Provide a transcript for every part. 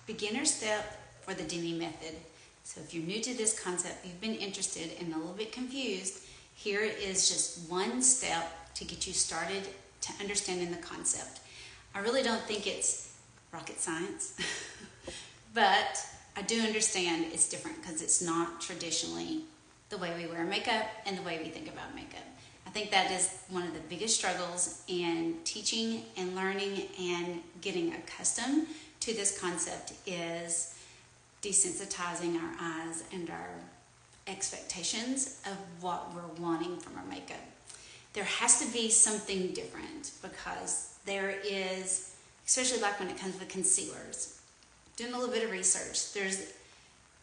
beginner step for the Demi Method. So if you're new to this concept, you've been interested and a little bit confused, here is just one step to get you started to understanding the concept. I really don't think it's rocket science, but I do understand it's different because it's not traditionally the way we wear makeup and the way we think about makeup. I think that is one of the biggest struggles in teaching and learning and getting accustomed to this concept is desensitizing our eyes and our expectations of what we're wanting from our makeup. There has to be something different because there is, especially like when it comes with concealers, doing a little bit of research, there's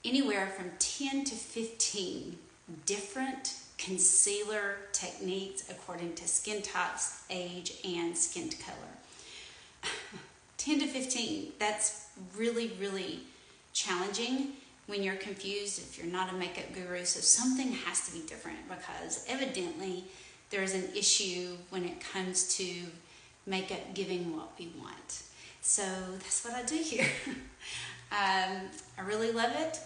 anywhere from 10 to 15 different concealer techniques according to skin types, age, and skin color. 10 to 15, that's really, really challenging when you're confused if you're not a makeup guru. So something has to be different because evidently there's an issue when it comes to makeup giving what we want. So that's what I do here. I really love it.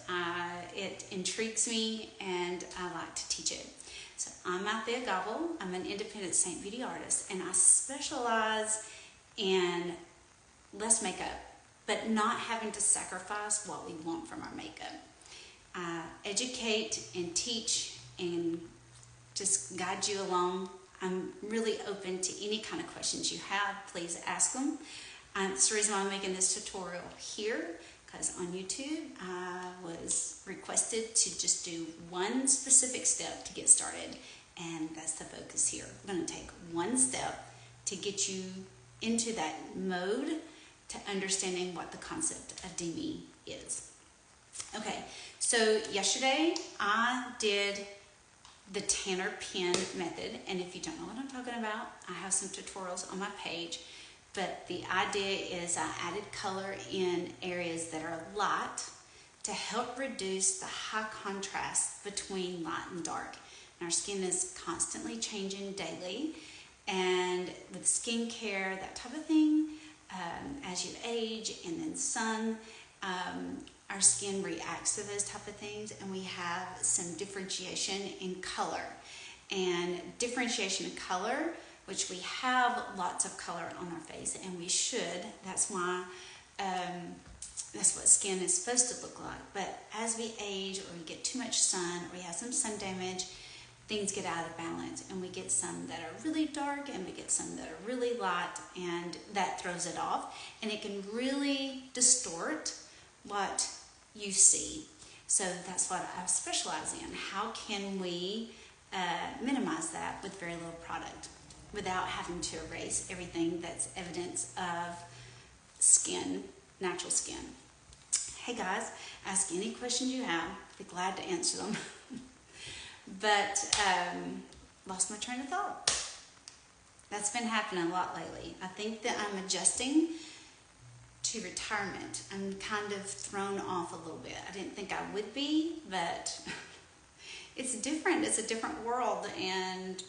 It intrigues me and I like to teach it. So I'm Althea Gobble. I'm an independent Saint Beauty artist and I specialize in less makeup, but not having to sacrifice what we want from our makeup. Educate and teach and just guide you along. I'm really open to any kind of questions you have. Please ask them. That's the reason why I'm making this tutorial here, because on YouTube I was requested to just do one specific step to get started, and that's the focus here. I'm going to take one step to get you into that mode to understanding what the concept of Demi is. Okay, so yesterday I did the Tanner pen method, and if you don't know what I'm talking about, I have some tutorials on my page, but the idea is I added color in areas that are light to help reduce the high contrast between light and dark. And our skin is constantly changing daily, and with skincare, that type of thing, as you age and then sun, our skin reacts to those type of things, and we have some differentiation in color. And differentiation in color, which we have lots of color on our face, and we should. That's why, that's what skin is supposed to look like. But as we age or we get too much sun or we have some sun damage, things get out of balance, and we get some that are really dark and we get some that are really light, and that throws it off, and it can really distort what you see. So that's what I specialize in. How can we minimize that with very little product without having to erase everything that's evidence of skin, natural skin? Hey guys, ask any questions you have. Be glad to answer them. But lost my train of thought. That's been happening a lot lately. I think that I'm adjusting to retirement. I'm kind of thrown off a little bit. I didn't think I would be, but it's different. It's a different world, and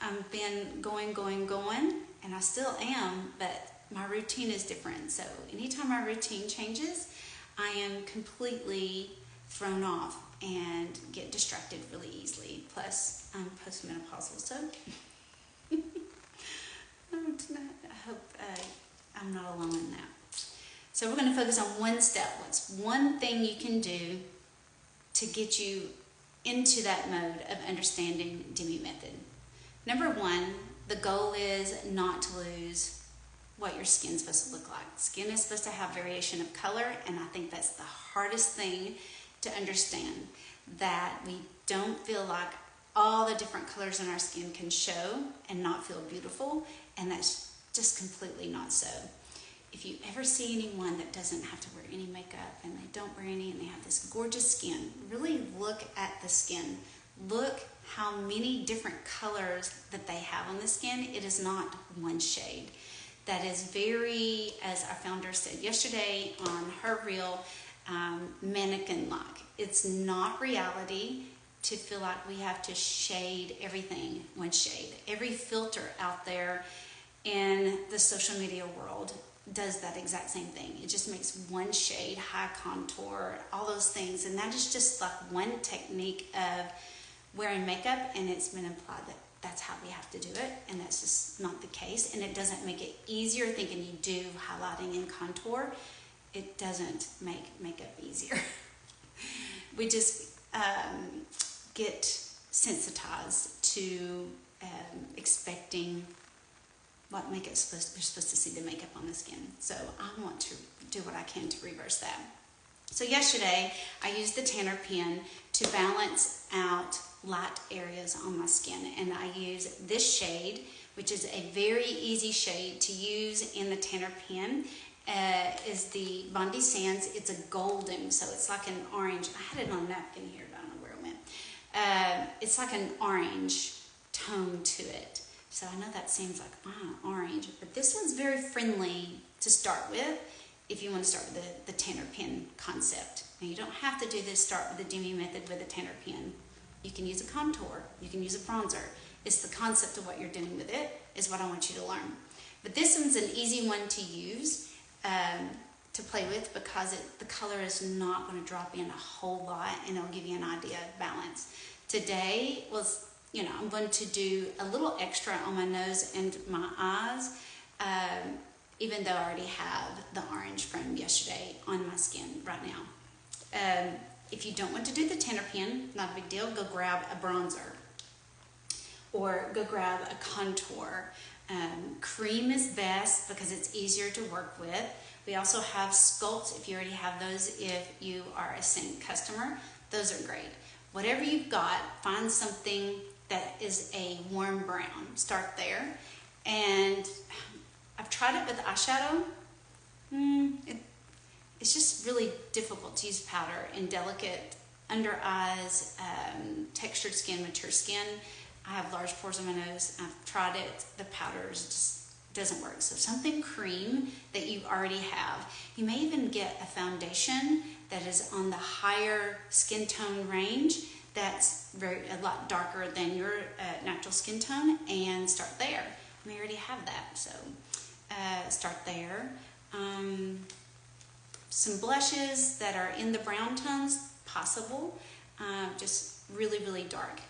I've been going, and I still am, but my routine is different. So anytime my routine changes, I am completely thrown off and get distracted really easily. Plus, I'm postmenopausal, so I hope I'm not alone in that. So we're going to focus on one step. What's one thing you can do to get you into that mode of understanding Demi Method? Number one, the goal is not to lose what your skin's supposed to look like. Skin is supposed to have variation of color, and I think that's the hardest thing to understand, that we don't feel like all the different colors in our skin can show and not feel beautiful, and that's just completely not so. If you ever see anyone that doesn't have to wear any makeup and they don't wear any and they have this gorgeous skin, really look at the skin. Look how many different colors that they have on the skin. It is not one shade. That is very, as our founder said yesterday on her reel, mannequin-like. It's not reality to feel like we have to shade everything one shade. Every filter out there in the social media world does that exact same thing. It just makes one shade, high contour, all those things. And that is just like one technique of wearing makeup, and it's been implied that that's how we have to do it, and that's just not the case. And it doesn't make it easier thinking you do highlighting and contour. It doesn't make makeup easier. We just get sensitized to expecting what makeup we're supposed to see the makeup on the skin. So I want to do what I can to reverse that. So yesterday I used the tanner pen to balance out light areas on my skin, and I use this shade, which is a very easy shade to use in the tanner pen. Is the Bondi Sands. It's a golden, so it's like an orange. I had it on a napkin here, but I don't know where it went. It's like an orange tone to it. So I know that seems like, orange, but this one's very friendly to start with if you want to start with the tanner pen concept. Now you don't have to do this, start with the Demi Method with a tanner pen. You can use a contour, you can use a bronzer. It's the concept of what you're doing with it is what I want you to learn. But this one's an easy one to use, to play with, because the color is not going to drop in a whole lot, and it'll give you an idea of balance. Today was, I'm going to do a little extra on my nose and my eyes, even though I already have the orange from yesterday on my skin right now. If you don't want to do the tanner pen, not a big deal, go grab a bronzer or go grab a contour. Cream is best because it's easier to work with. We also have sculpts if you already have those. If you are a Saint customer, those are great. Whatever you've got, find something that is a warm brown. Start there. And I've tried it with eyeshadow. It's just really difficult to use powder in delicate under eyes, textured skin, mature skin. I have large pores on my nose. I've tried it. The powder just doesn't work. So something cream that you already have. You may even get a foundation that is on the higher skin tone range that's a lot darker than your natural skin tone, and start there. You may already have that, so start there. Some blushes that are in the brown tones, possible, just really, really dark.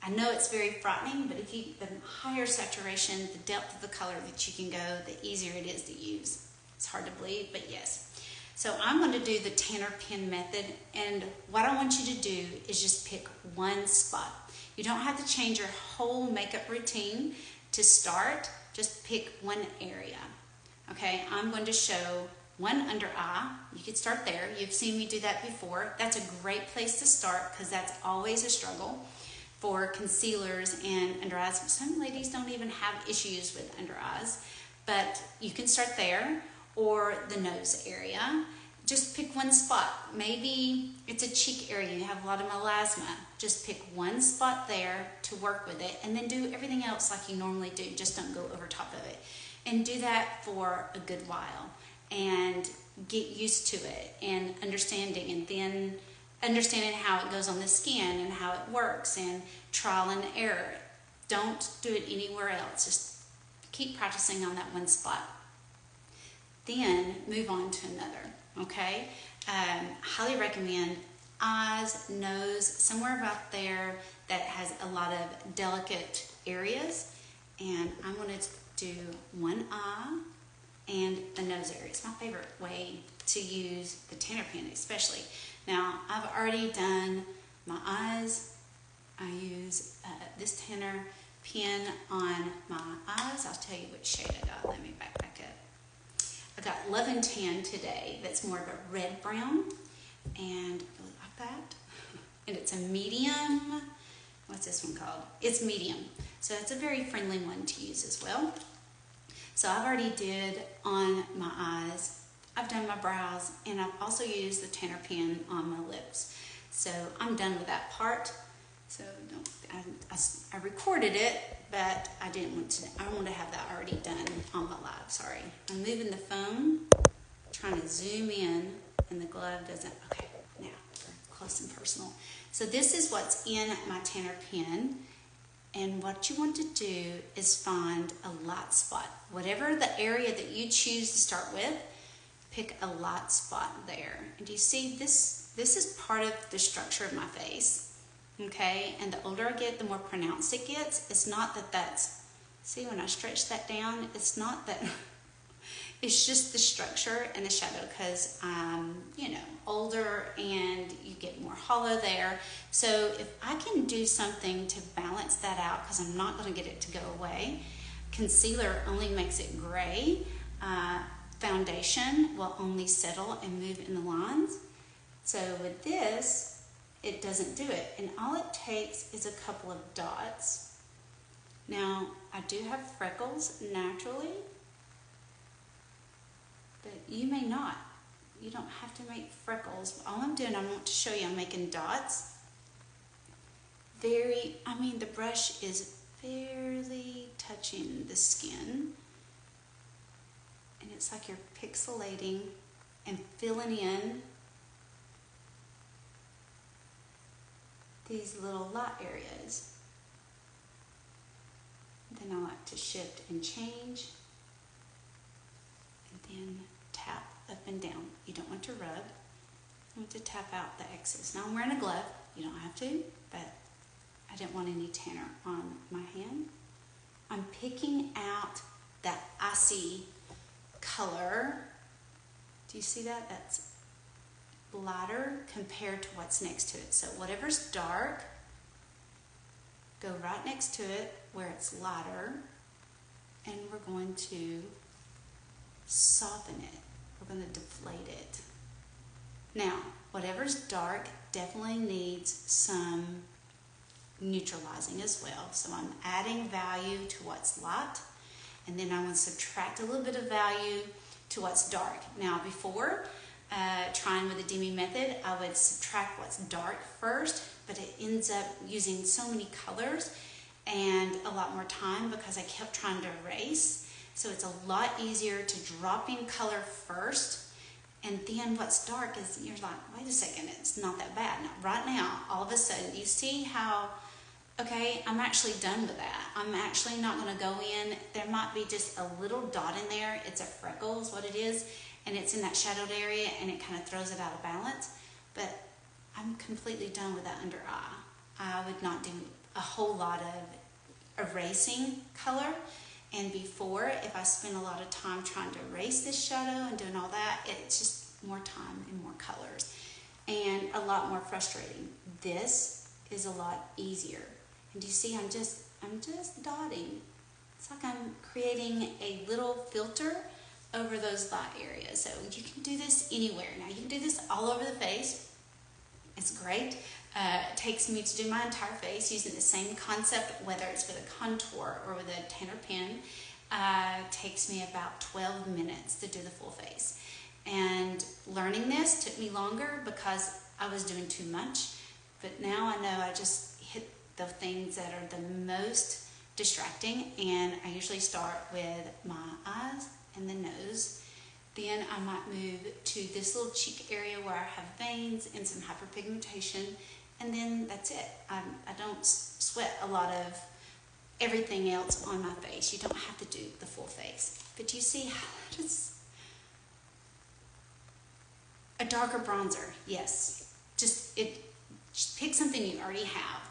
I know it's very frightening, but the higher saturation, the depth of the color that you can go, the easier it is to use. It's hard to believe, but yes. So I'm going to do the tanner pen method, and what I want you to do is just pick one spot. You don't have to change your whole makeup routine to start. Just pick one area. Okay, I'm going to show one under eye. You could start there. You've seen me do that before. That's a great place to start because that's always a struggle for concealers and under eyes. Some ladies don't even have issues with under eyes, but you can start there, or the nose area. Just pick one spot. Maybe it's a cheek area, you have a lot of melasma. Just pick one spot there to work with it, and then do everything else like you normally do. Just don't go over top of it. And do that for a good while, and get used to it, and understanding, and then understanding how it goes on the skin and how it works, and trial and error. Don't do it anywhere else. Just keep practicing on that one spot. Then move on to another, okay? Highly recommend eyes, nose, somewhere about there that has a lot of delicate areas. And I'm going to do one eye and the nose area. It's my favorite way to use the tanner pen, especially. Now, I've already done my eyes. I use this tanner pen on my eyes. I'll tell you which shade I got. Let me back up. I got Love and Tan today. That's more of a red brown, and I like that. And it's a medium. What's this one called? It's medium. So it's a very friendly one to use as well. So I've already did on my eyes. I've done my brows, and I've also used the tanner pen on my lips. So I'm done with that part. So I recorded it, but I didn't want to. I want to have that already done on my live. Sorry. I'm moving the phone, trying to zoom in, and the glove doesn't. Okay, now we're close and personal. So this is what's in my tanner pen. And what you want to do is find a light spot. Whatever the area that you choose to start with, pick a light spot there. And you see this is part of the structure of my face, okay? And the older I get, the more pronounced it gets. It's not that that's, see when I stretch that down, it's not that, it's just the structure and the shadow because I'm, older and you get more hollow there. So if I can do something to balance that out, because I'm not going to get it to go away, concealer only makes it gray. Foundation will only settle and move in the lines. So with this, it doesn't do it. And all it takes is a couple of dots. Now, I do have freckles naturally, but you may not. You don't have to make freckles. All I'm doing, I want to show you, I'm making dots. The brush is barely touching the skin. And it's like you're pixelating and filling in these little light areas. Then I like to shift and change. And then tap up and down. You don't want to rub. You want to tap out the excess. Now I'm wearing a glove. You don't have to, but I didn't want any tanner on my hand. I'm picking out that icy color. Do you see that? That's lighter compared to what's next to it. So whatever's dark, go right next to it where it's lighter, and we're going to soften it. We're going to deflate it. Now, whatever's dark definitely needs some neutralizing as well. So I'm adding value to what's light, and then I'm going to subtract a little bit of value to what's dark. Now, before trying with the Demi Method, I would subtract what's dark first, but it ends up using so many colors and a lot more time because I kept trying to erase. So it's a lot easier to drop in color first, and then what's dark is, you're like, wait a second, it's not that bad. Now, right now, all of a sudden, you see how, okay, I'm actually done with that. I'm actually not going to go in. There might be just a little dot in there. It's a freckle is what it is, and it's in that shadowed area, and it kind of throws it out of balance. But I'm completely done with that under eye. I would not do a whole lot of erasing color. And before, if I spend a lot of time trying to erase this shadow and doing all that, it's just more time and more colors and a lot more frustrating. This is a lot easier. And you see, I'm just dotting. It's like I'm creating a little filter over those light areas. So you can do this anywhere. Now you can do this all over the face. It's great. It takes me to do my entire face using the same concept, whether it's with a contour or with a tanner pen. Takes me about 12 minutes to do the full face. And learning this took me longer because I was doing too much. But now I know I just hit the things that are the most distracting. And I usually start with my eyes and the nose. Then I might move to this little cheek area where I have veins and some hyperpigmentation, and then that's it. I don't sweat a lot of everything else on my face. You don't have to do the full face. But you see how it's a darker bronzer, yes. Just pick something you already have.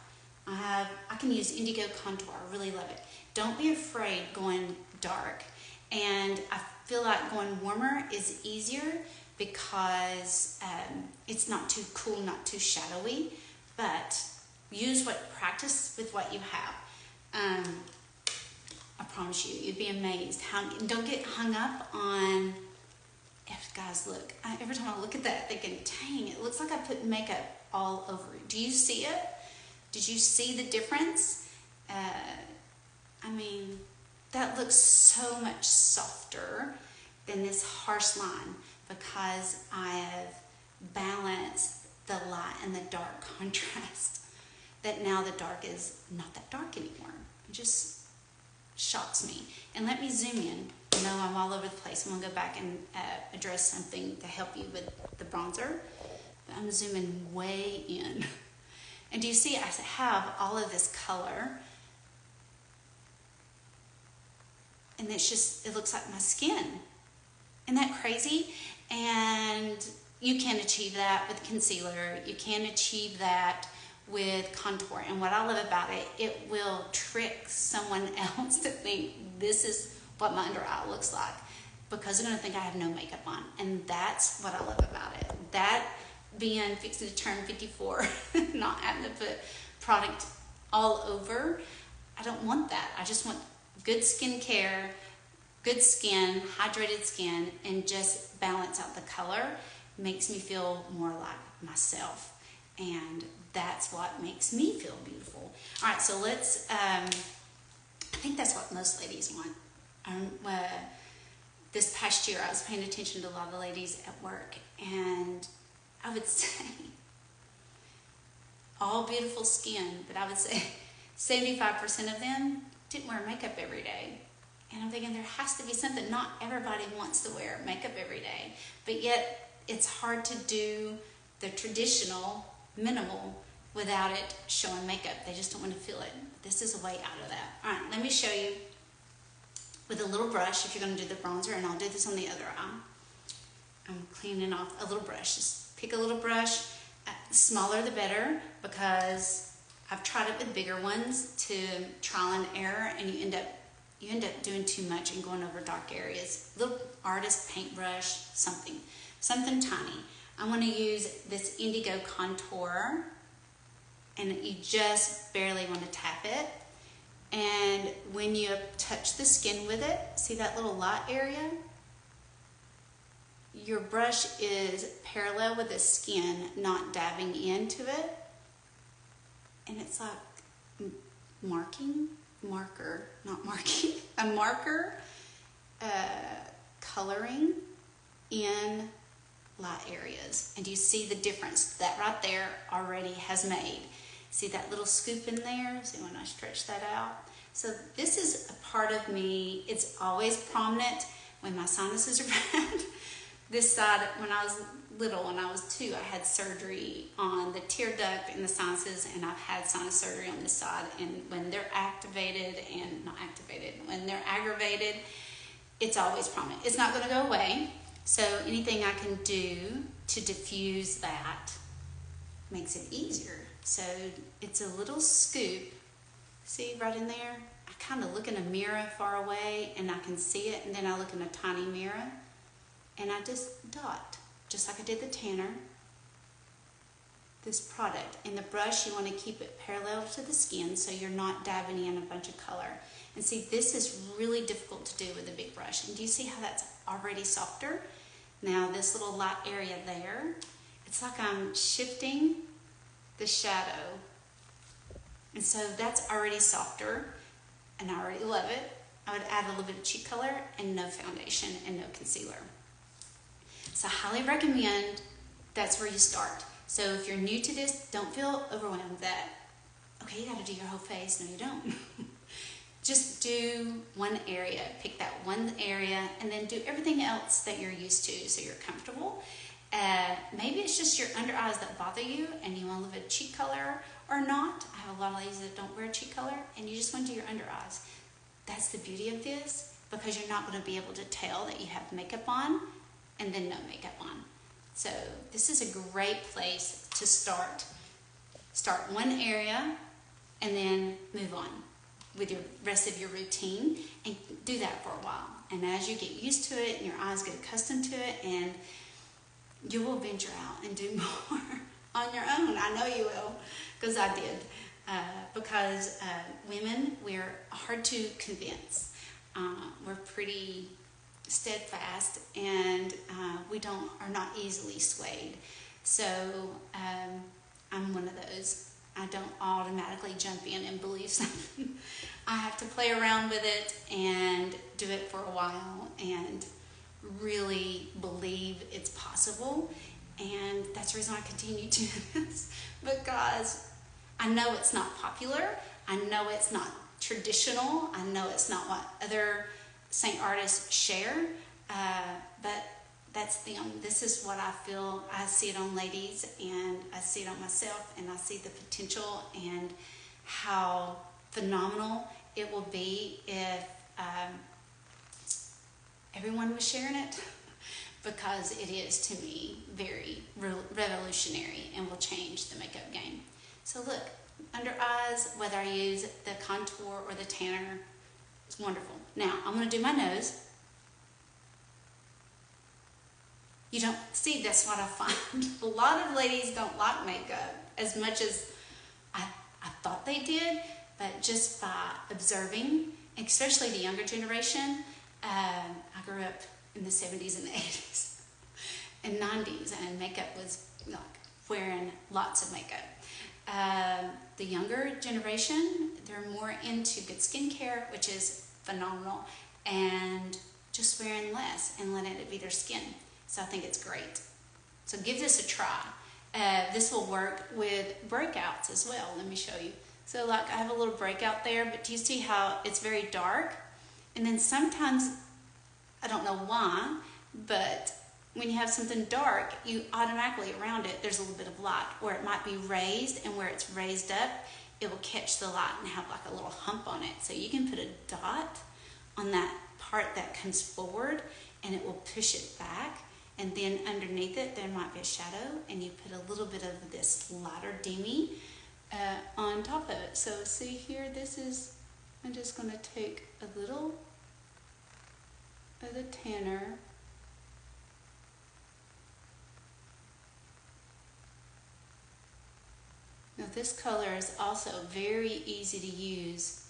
I can use indigo contour. I really love it. Don't be afraid going dark. And I feel like going warmer is easier because it's not too cool, not too shadowy, but practice with what you have. I promise you, you'd be amazed. Don't get hung up on, guys, look, every time I look at that, thinking, dang, it looks like I put makeup all over it. Do you see it? Did you see the difference? That looks so much softer than this harsh line because I have balanced the light and the dark contrast. That now the dark is not that dark anymore. It just shocks me. And let me zoom in. I know I'm all over the place. I'm going to go back and address something to help you with the bronzer. But I'm zooming way in. And do you see I have all of this color and it looks like my skin. Isn't that crazy? And you can achieve that with concealer. You can achieve that with contour. And what I love about it, it will trick someone else to think this is what my under eye looks like, because they're going to think I have no makeup on. And that's what I love about it. That being fixing to turn 54, not having to put product all over, I don't want that. I just want good skincare, good skin, hydrated skin, and just balance out the color. Makes me feel more like myself, and that's what makes me feel beautiful. All right, so let's, I think that's what most ladies want. This past year, I was paying attention to a lot of ladies at work, and I would say all beautiful skin, but I would say 75% of them didn't wear makeup every day. And I'm thinking there has to be something. Not everybody wants to wear makeup every day, but yet it's hard to do the traditional minimal without it showing makeup. They just don't want to feel it. This is a way out of that. All right, let me show you with a little brush if you're going to do the bronzer, and I'll do this on the other eye. I'm cleaning off a little brush. Just pick a little brush, smaller the better, because I've tried it with bigger ones to trial and error, and you end up doing too much and going over dark areas. Little artist paintbrush, something tiny. I want to use this indigo contour, and you just barely want to tap it. And when you touch the skin with it, see that little light area? Your brush is parallel with the skin, not dabbing into it. And it's like a marker coloring in light areas. And you see the difference that right there already has made. See that little scoop in there? See when I stretch that out? So this is a part of me. It's always prominent when my sinuses are bad. This side, when I was little, when I was 2, I had surgery on the tear duct and the sinuses, and I've had sinus surgery on this side. And when they're when they're aggravated, it's always prominent. It's not going to go away. So anything I can do to diffuse that makes it easier. So it's a little scoop. See right in there? I kind of look in a mirror far away and I can see it, and then I look in a tiny mirror and I just dot, just like I did the tanner, this product. And the brush, you want to keep it parallel to the skin so you're not dabbing in a bunch of color. And see, this is really difficult to do with a big brush. And do you see how that's already softer? Now this little light area there, it's like I'm shifting the shadow. And so that's already softer, and I already love it. I would add a little bit of cheek color and no foundation and no concealer. So I highly recommend that's where you start. So if you're new to this, don't feel overwhelmed that, okay, you got to do your whole face. No, you don't. Just do one area. Pick that one area and then do everything else that you're used to so you're comfortable. Maybe it's just your under eyes that bother you and you want a little bit of cheek color or not. I have a lot of ladies that don't wear cheek color and you just want to do your under eyes. That's the beauty of this, because you're not going to be able to tell that you have makeup on and then no makeup on. So this is a great place to start. Start one area and then move on with your rest of your routine, and do that for a while. And as you get used to it and your eyes get accustomed to it, and you will venture out and do more on your own. I know you will, because I did. Because women, we're hard to convince. We're pretty steadfast, and we are not easily swayed. So I'm one of those. I don't automatically jump in and believe something. I have to play around with it and do it for a while and really believe it's possible. And that's the reason I continue to do this, because I know it's not popular. I know it's not traditional. I know it's not what other saint artists share, but that's them. This is what I feel. I see it on ladies, and I see it on myself, and I see the potential and how phenomenal it will be if everyone was sharing it because it is, to me, very revolutionary and will change the makeup game. So look, under eyes, whether I use the contour or the tanner, it's wonderful. Now, I'm going to do my nose. You don't see, that's what I find. A lot of ladies don't like makeup as much as I thought they did, but just by observing, especially the younger generation, I grew up in the 70s and the 80s and 90s, and makeup was like wearing lots of makeup. The younger generation, they're more into good skincare, which is phenomenal, and just wearing less and letting it be their skin. So I think it's great. So give this a try. This will work with breakouts as well. Let me show you. So like I have a little breakout there, but do you see how it's very dark? And then sometimes, I don't know why, but when you have something dark, you automatically around it, there's a little bit of light, or it might be raised, and where it's raised up, it will catch the light and have like a little hump on it. So you can put a dot on that part that comes forward, and it will push it back. And then underneath it, there might be a shadow, and you put a little bit of this lighter Demi on top of it. So see here, this is, I'm just going to take a little of the tanner. Now this color is also very easy to use.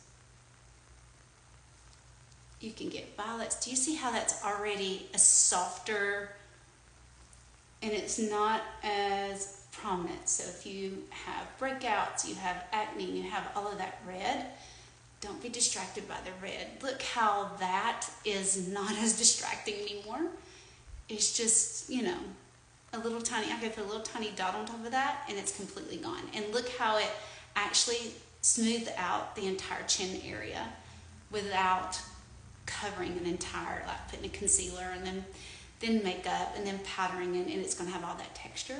You can get violets. Do you see how that's already a softer, and it's not as prominent? So if you have breakouts, you have acne, you have all of that red, don't be distracted by the red. Look how that is not as distracting anymore. It's just, you know, a little tiny, I could put a little tiny dot on top of that and it's completely gone. And look how it actually smoothed out the entire chin area without covering an entire, like putting a concealer and then makeup and then powdering it, and it's going to have all that texture.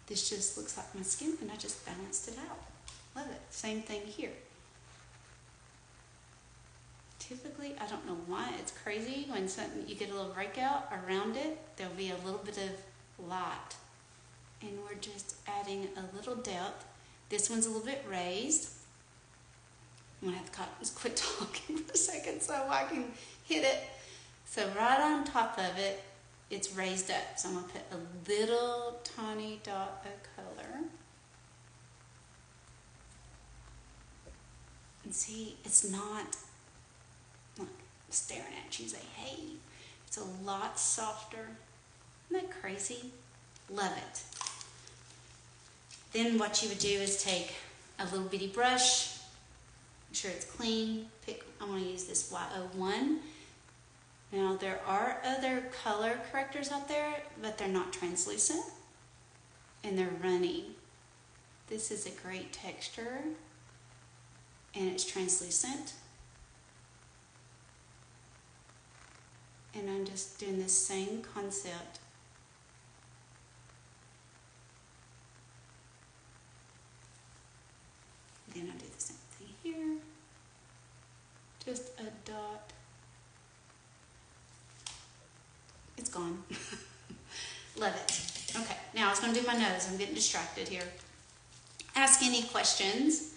This just looks like my skin, and I just balanced it out. Love it. Same thing here. Typically, I don't know why, it's crazy when something, you get a little breakout around it, there'll be a little bit of light, and we're just adding a little depth. This one's a little bit raised. I'm going to have to quit talking for a second so I can hit it. So right on top of it, it's raised up. So I'm going to put a little tiny dot of color. And see, it's not like staring at you and say, hey, it's a lot softer. Isn't that crazy? Love it. Then what you would do is take a little bitty brush, make sure it's clean. I'm going to use this Y01. Now there are other color correctors out there, but they're not translucent and they're runny. This is a great texture and it's translucent. And I'm just doing the same concept. Then I do the same thing here. Just a dot. It's gone. Love it. Okay, now I was going to do my nose. I'm getting distracted here. Ask any questions.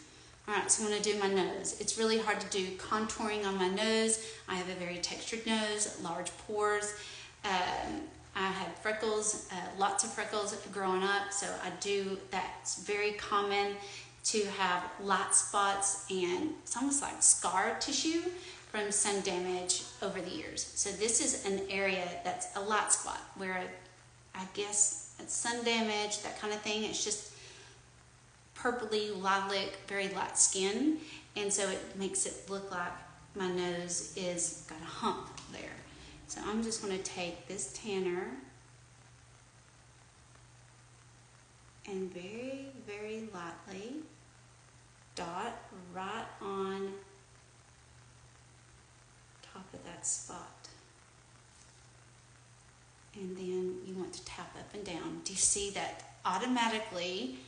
All right, so I'm going to do my nose. It's really hard to do contouring on my nose. I have a very textured nose, large pores. I had freckles, lots of freckles growing up, so I do, that's very common to have light spots, and it's almost like scar tissue from sun damage over the years. So this is an area that's a light spot where I guess it's sun damage, that kind of thing. It's just purpley, lilac, very light skin, and so it makes it look like my nose is got a hump there. So I'm just going to take this tanner and very, very lightly dot right on top of that spot. And then you want to tap up and down. Do you see that automatically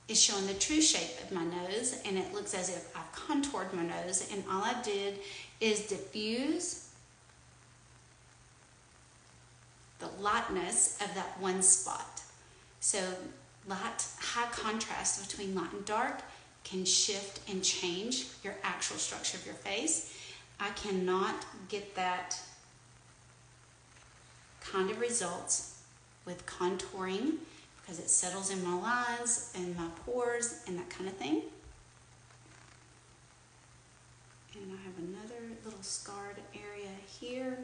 is showing the true shape of my nose, and it looks as if I've contoured my nose, and all I did is diffuse the lightness of that one spot. So high contrast between light and dark can shift and change your actual structure of your face. I cannot get that kind of results with contouring because it settles in my lines and my pores and that kind of thing. And I have another little scarred area here.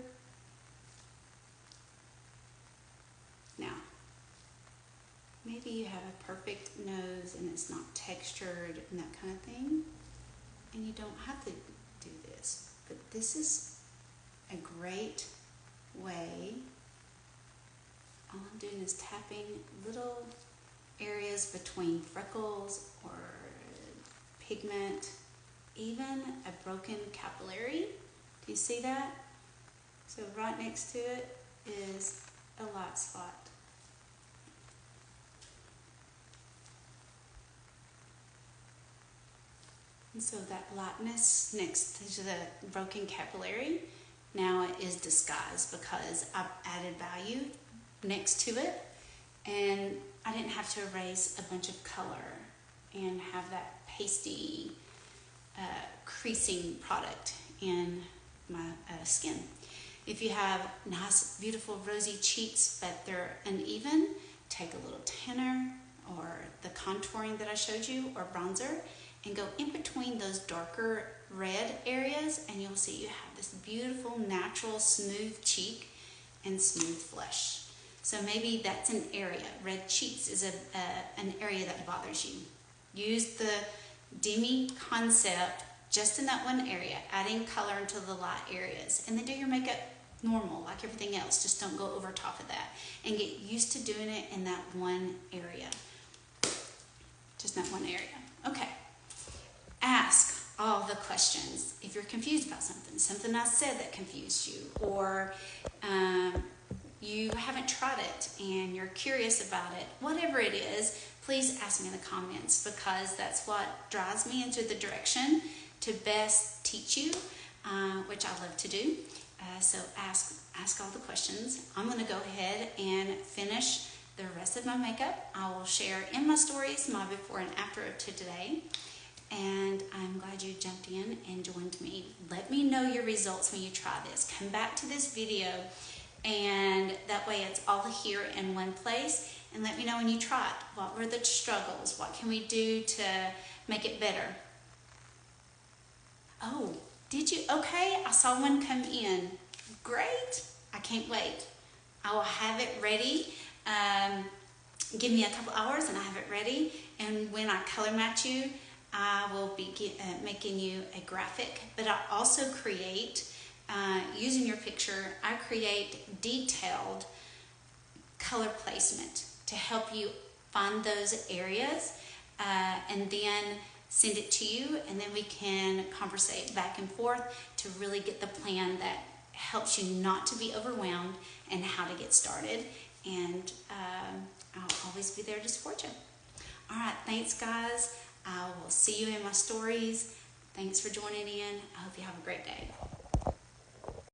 Now, maybe you have a perfect nose and it's not textured and that kind of thing, and you don't have to do this. But this is a great way. All I'm doing is tapping little areas between freckles or pigment, even a broken capillary. Do you see that? So right next to it is a light spot. And so that lightness next to the broken capillary now is disguised because I've added value next to it, and I didn't have to erase a bunch of color and have that pasty creasing product in my skin. If you have nice, beautiful, rosy cheeks but they're uneven, take a little tanner or the contouring that I showed you or bronzer and go in between those darker red areas, and you'll see you have this beautiful, natural, smooth cheek and smooth flesh. So maybe that's an area. Red cheeks is an area that bothers you. Use the Demi concept just in that one area, adding color into the light areas, and then do your makeup normal, like everything else. Just don't go over top of that, and get used to doing it in that one area. Just that one area. Okay. Ask all the questions. If you're confused about something I said that confused you, or you haven't tried it and you're curious about it, whatever it is, please ask me in the comments, because that's what drives me into the direction to best teach you, which I love to do. So ask all the questions. I'm going to go ahead and finish the rest of my makeup. I will share in my stories my before and after of today. And I'm glad you jumped in and joined me. Let me know your results when you try this. Come back to this video, and that way it's all here in one place. And let me know when you try it. What were the struggles? What can we do to make it better? Oh, did you? Okay, I saw one come in. Great. I can't wait. I will have it ready. Give me a couple hours and I have it ready. And when I color match you, I will be making you a graphic, but I also create, using your picture, I create detailed color placement to help you find those areas, and then send it to you, and then we can conversate back and forth to really get the plan that helps you not to be overwhelmed and how to get started. And I'll always be there to support you. All right, thanks guys. I will see you in my stories. Thanks for joining in. I hope you have a great day.